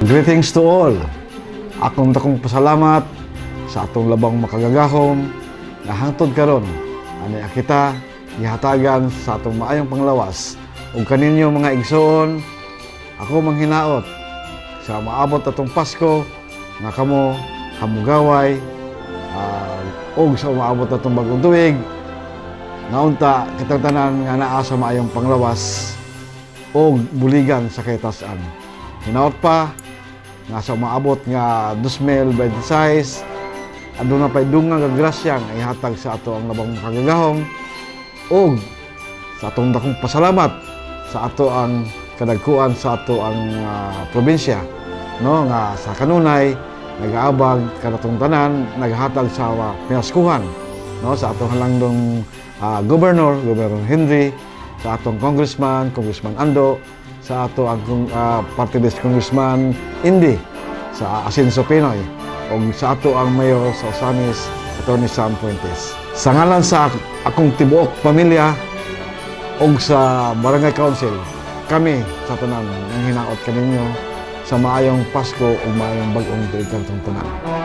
Greetings to all. Akong dakong pasalamat sa atong labang makagagahom na hangtod karon ani kita gihatagan sa atong maayong panglawas ug kaninyo mga igsoon. Ako manghinaot sa maabot atong Pasko nga kamo hamugaway ug sa maabot atong bagong tuig nga unta kitang tanan nga naa sa maayong panglawas ug buligan sa kaytas-an. Hinaot pa nga sa maabot nga 2026 aduna pay dunga nga grasya nga ihatag sa ato ang labang makagagahom ug sa atong dakong pasalamat sa ato ang kadagkuan sa ato ang probinsya, no, nga sa kanunay nagaabag kanatong tanan naghatag sa pinaskuhan, no, sa atong halangdong Governor Henry, sa atong Congressman Ando, sa ato ang party list Congressman Indy sa Asinso Pinoy o sa ato ang mayor sa Osamis, Atty. Sam Fuentes. Sa ngalan sa akong tibuok pamilya o sa Barangay Council, kami sa tanan ang hinaot kaninyo sa maayong Pasko o maayong bagong tuig kartong tanan.